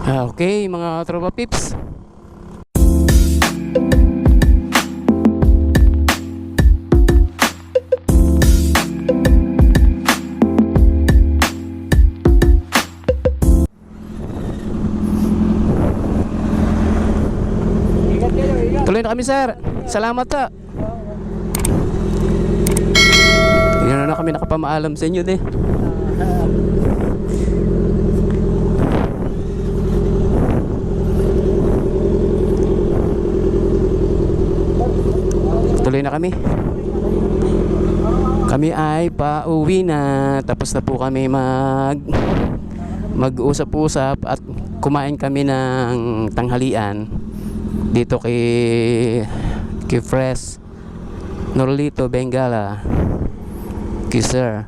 Okay, mga tropa pips. Tuloy na kami, sir. Salamat ta. Hindi na kami nakapamaalam sa inyo din. Tuloy na kami. Kami ay pauwi na. Tapos na po kami mag-usap-usap at kumain kami ng tanghalian dito kay Fresh Norlito Bengala kay Sir.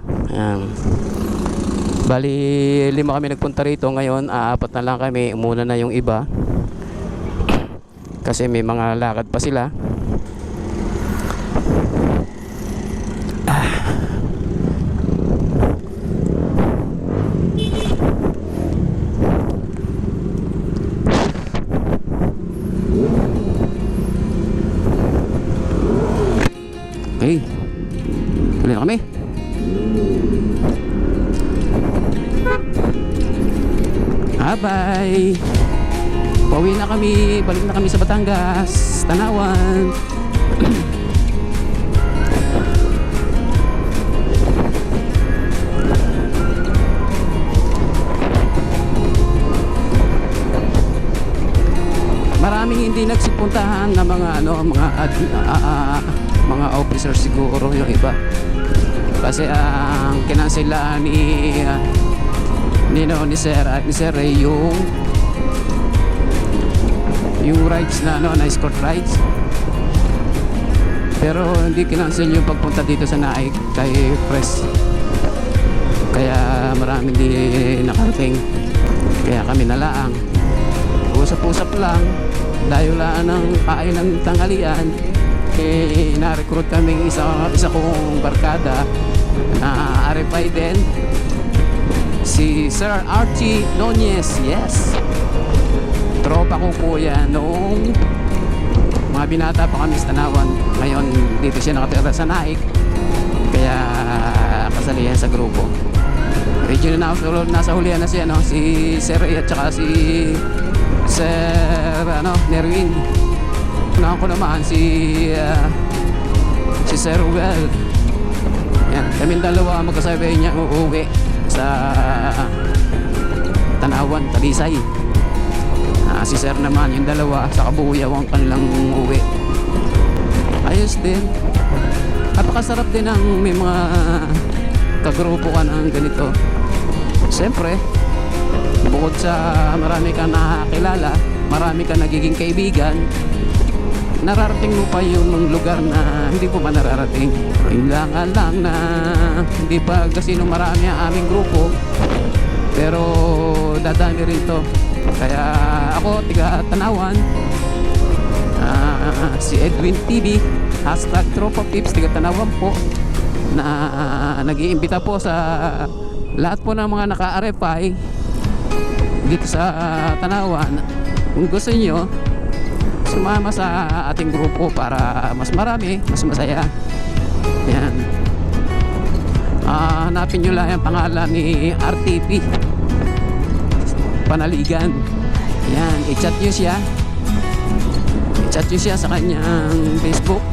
Bali 5 kami nagpunta rito. Ngayon 4 na lang kami. Umuna na yung iba kasi may mga lakad pa sila. Okay, tuloy na kami. Bye. Pauwi na kami. Balik na kami sa Batangas, Tanawan. Maraming hindi nagsipuntahan na mga officers siguro yung iba. Kasi ang kinansilaan ni Sir Ray yung rides na escort rides. Pero hindi kinansel yung pagpunta dito sa Naik kay Fresh. Kaya maraming di nakarating. Kaya kami nalaang usap-usap lang dahil lang ng kain ng tanghalian. Na-recruit kami isa kong barkada na RFI din, si Sir Archie Nunez. Yes, tropa ko po yan noong mga binata pa kami sa Tanawan. Ngayon dito siya nakatira sa Naik, kaya kasali yan sa grupo. Medyo na nasa hulihan na siya, si Sir Ray at saka si Sir Nerwin. Unahan ko naman si Sir Well. Yan, kaming dalawa magkasabay niya uuwi sa Tanawan, Talisay. Si Sir naman, yung dalawa sa Kabuyaw ang kanilang uuwi. Ayos din. Napakasarap din ang may mga kagrupo ka ng ganito. Siyempre, bukod sa marami kang nakakilala, marami kang nagiging kaibigan, nararating mo pa yung mga lugar na hindi po ba nararating. Kailangan lang na hindi pa kasi marami ang aming grupo, pero dadami rin to. Kaya ako, tiga Tanawan, si Edwin TV, #TropaPips, tiga Tanawan po, na nag-iimbita po sa lahat po ng mga naka-RFI dito sa Tanawan. Kung gusto nyo sumama sa ating grupo para mas marami, mas masaya. Yan. Hanapin nyo lang yung pangalan ni RTP Panaligan. Yan, i-chat nyo siya. I-chat nyo siya sa kanyang Facebook.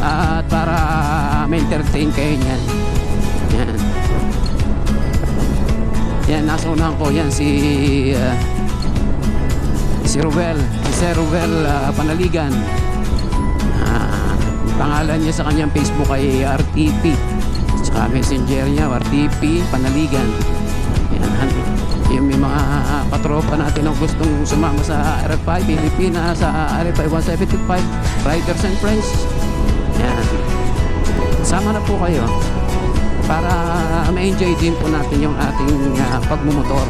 At para ma-entertain kayo niyan. Yan. Yan, nasa unahan ko yan si Sir Ruel Panaligan. Pangalan niya sa kanyang Facebook ay RTP. Saka messenger niya RTP Panaligan. Yan. Yung may mga katropa natin na gustong sumama sa RFI Pilipinas, sa RFI 175 Riders and Friends. Yan. Sama na po kayo para ma-enjoy din po natin yung ating pagmumotor.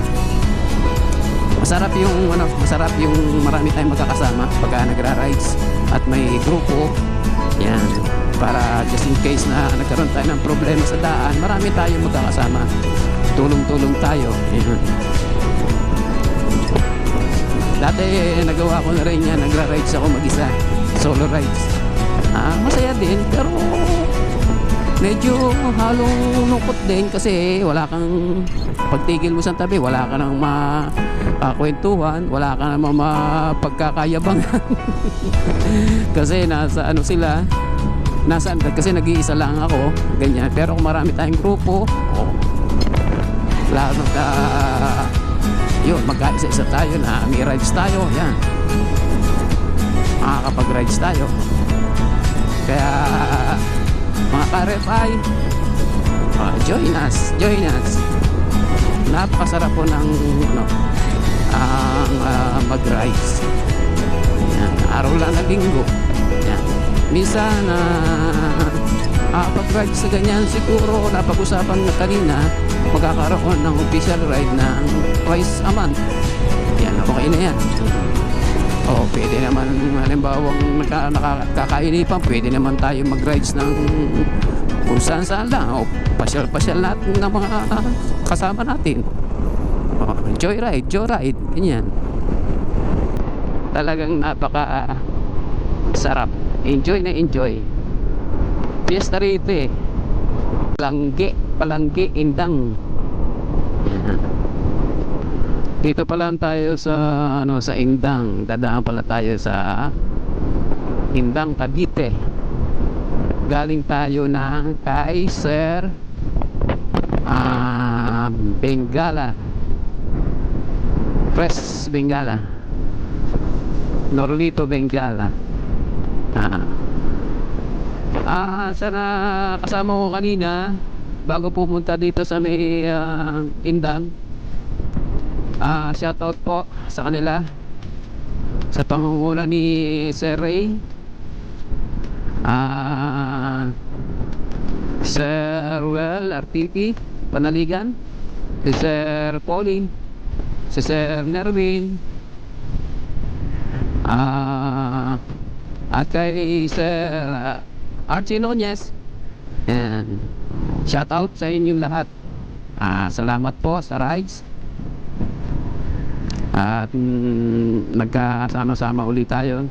Masarap yung marami tayong magkakasama pagka nagra-rides at may grupo. Yan, para just in case na nagkaroon tayo ng problema sa daan, marami tayong magkakasama. Tulong-tulong tayo. Yan. Dati nagawa ko na rin yan, nagra-rides ako mag-isa, solo rides. Masaya din, pero medyo halong lungkot din kasi wala kang pagtigil mo sa tabi, wala ka nang makakwentuhan, wala ka nang mapagkakayabangan. Kasi nasa ano sila, nasaan kasi nag-iisa lang ako, ganyan. Pero kung marami tayong grupo, lahat yun, magkaisa-isa tayo na may rides tayo, yan, makakapag-rides tayo. Kaya mga ka-RFI, join us. Napakasarap po ng mag-rides. Yan, araw lang na linggo. Yan. Minsan pag-ride sa ganyan, siguro napag-usapan na kanina, magkakaroon ng official ride ng twice a month. Yan, okay na yan. Pwede naman, halimbawa nakakainipan, pwede naman tayo mag-rides ng kung saan lang. Pasyal natin ng mga kasama natin. Joyride, ganyan. Talagang napaka sarap. Enjoy na enjoy. Fiesta rito eh. Palangge, Indang. Yan. Dito pa lang tayo sa sa Indang. Dadaan pala tayo sa Indang, Cavite. Galing tayo ng kay Sir Bengala. Press Bengala. Norlito Bengala. Sana kasama ko kanina bago pumunta dito sa may Indang. Shoutout po sa kanila sa pangunguna ni Sir Ray, Sir Ruel RTP Panaligan, si Sir Pauline, si Sir Nervin, at kay Sir Archie Nunez. And shoutout sa inyong lahat. Salamat po sa rides. At nagkasama-sama ulit tayo.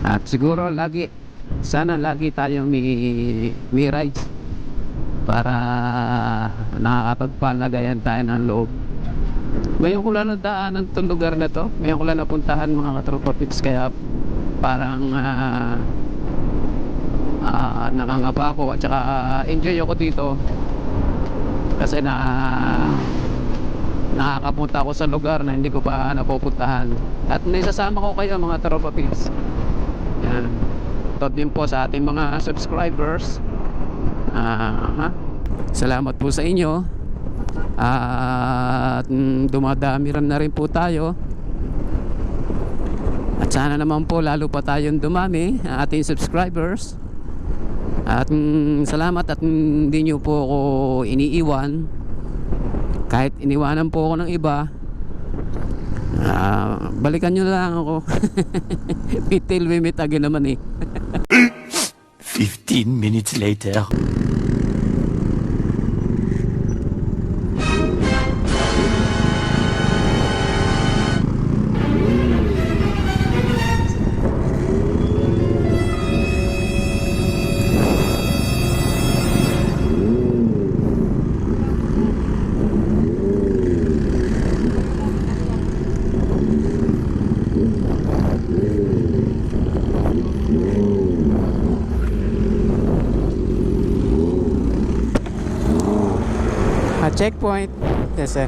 At siguro sana lagi tayong may rides para nakakapagpalagayan tayo ng loob. Ngayon ko lang nadaanan itong lugar na to, ngayon ko lang napuntahan mga katropa pips, kaya parang nakangapa ako at saka enjoy ako dito kasi nakakapunta ako sa lugar na hindi ko pa napupuntahan at naisasama ko kayo mga tropa pips. Yan. Ito din po sa ating mga subscribers. Salamat po sa inyo. At dumadami na rin po tayo. At sana naman po lalo pa tayong dumami ating subscribers. At salamat at hindi nyo po ako iniiwan. Kahit iniwanan po ako ng iba, balikan nyo lang ako. Till we meet again naman eh. 15 minutes later. Checkpoint. Yes, sir.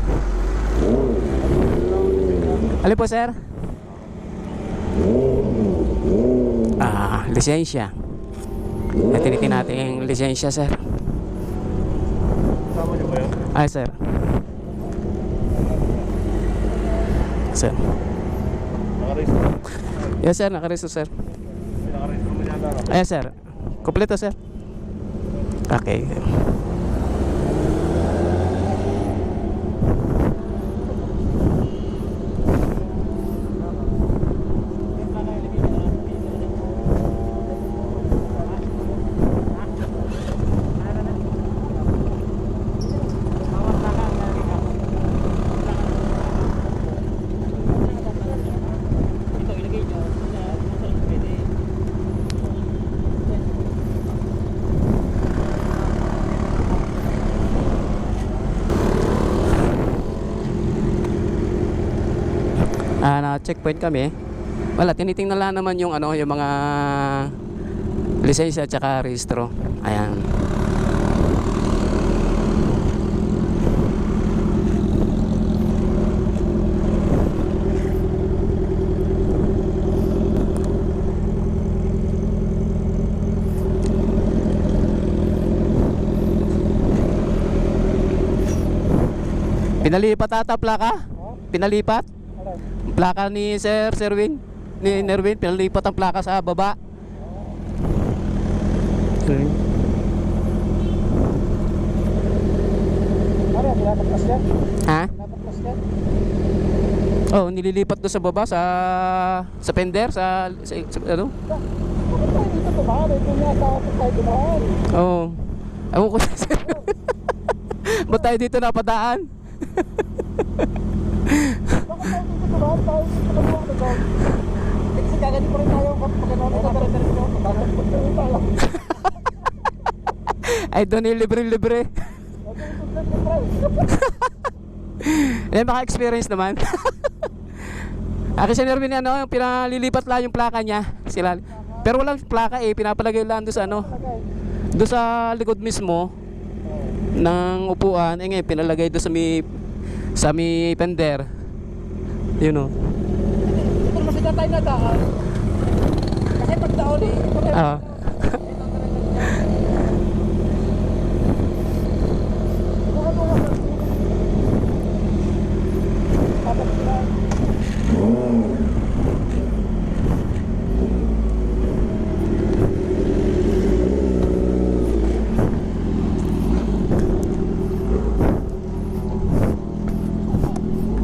Alin po, sir? Lisensya. Natinitin natin yung lisensya, sir. Kasama niyo ba yun? Ay, sir. Sir. Nakaregister? Yes, sir. Nakaregister, sir. Nakaregister mo yata ako? Ayan, sir. Kompleto, sir. Okay. na checkpoint kami. Wala, tinitingnan lang naman yung ano, yung mga lisensya at saka rehistro. Ayan. Pinalipat ata plaka? Pinalipat? Plaka ni Sir Serwin? Ni Nerwin, pinalipat ang plaka sa baba. Ano, pinapaklas yan? Ha? Pinapaklas yan? Oh, nililipat doon sa baba sa fender sa ano? Bakit tayo dito tumahan? Ito niya takot tayo tumahan. Oh. Ewan ko. Ba't tayo dito napadaan? Bakit tayo dito tumahan? Tayo dito tumahan na doon. Kasi kagani pa rin tayo kapag gano'n. Ito pa rin tayo. Bakit pa rin tayo? Ay, doon yung libre-libre. Yan, maka-experience naman. Akin si Nervin, ano, yung pinalilipat lang yung plaka niya. Sila. Pero walang plaka eh, pinapalagay lang doon sa ano. Doon sa likod mismo ng upuan. Eh ngayon, pinalagay doon sa may fender. Yun o. Ito naman sila tayo nadaan. Kasi pag daon eh. Ah.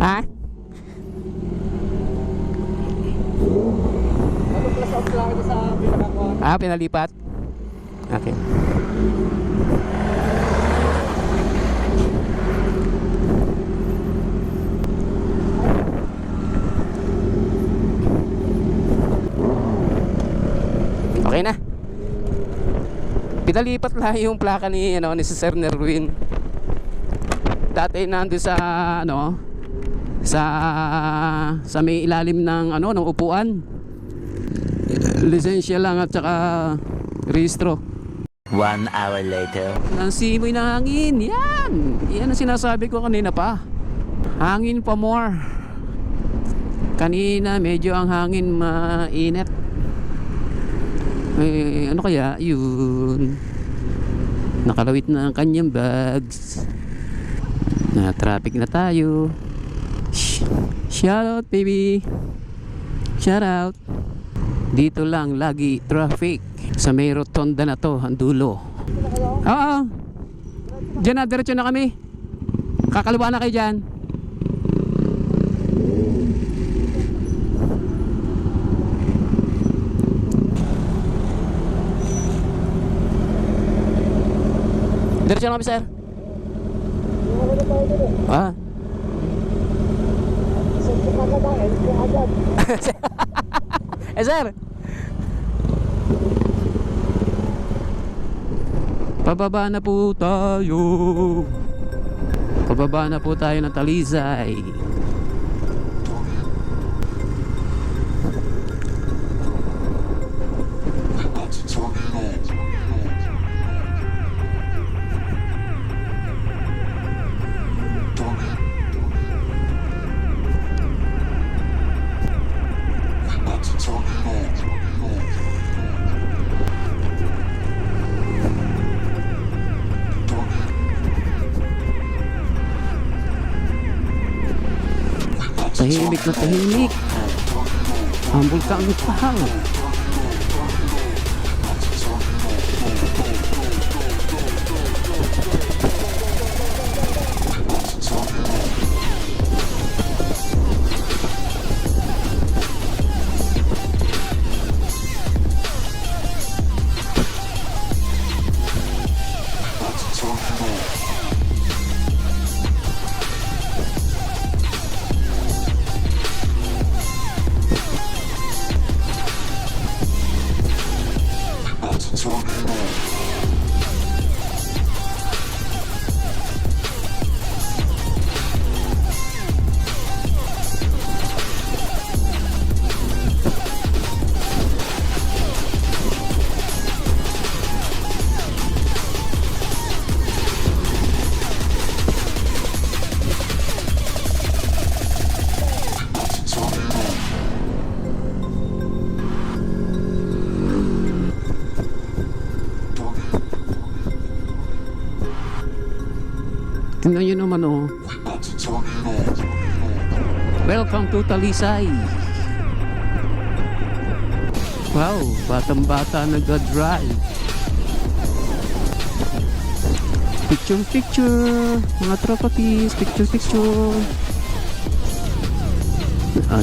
Ha? Ano plus out lang ito sa pinakakuha? Ah, pinalipat? Okay. Okay na. Pinalipat lang yung plaka ni Sir Nerwin. Dati nandun sa sa may ilalim ng ng upuan. Lisensya lang at saka rehistro. 1 hour later. Ang simoy ng hangin. Yan ang sinasabi ko kanina pa. Hangin pa more. Kanina medyo ang hangin mainit. Eh, ano kaya? Yun. Nakalawit na ang kanyang bags. Na traffic na tayo. Shout out baby. Shout out. Dito lang lagi traffic. Sa may rotonda na to, ang dulo. Oo. Diyan na, diretso na kami. Kakaliwa na kayo dyan. Diretso na kami, sir. Ah. Sir. Pababa na po tayo. Pababa na po tayo ng Talisay. Tahimik na tahimik. Ang bulkang Pahang. Tingnan nyo naman oh. Welcome to Talisay. Wow, batang-bata nag-drive. Picture, mga tropapis, picture.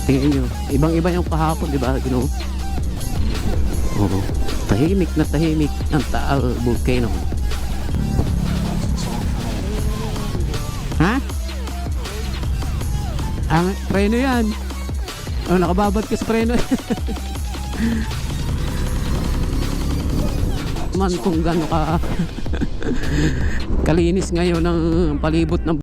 Tingnan nyo, ibang-iba yung kahapon, di ba? You know? Oo. Tahimik na tahimik ang Taal Volcano. Ha? Ang preno yan. Oh, nakababad ka sa preno. Man kung gano'n ka kalinis ngayon ng palibot ng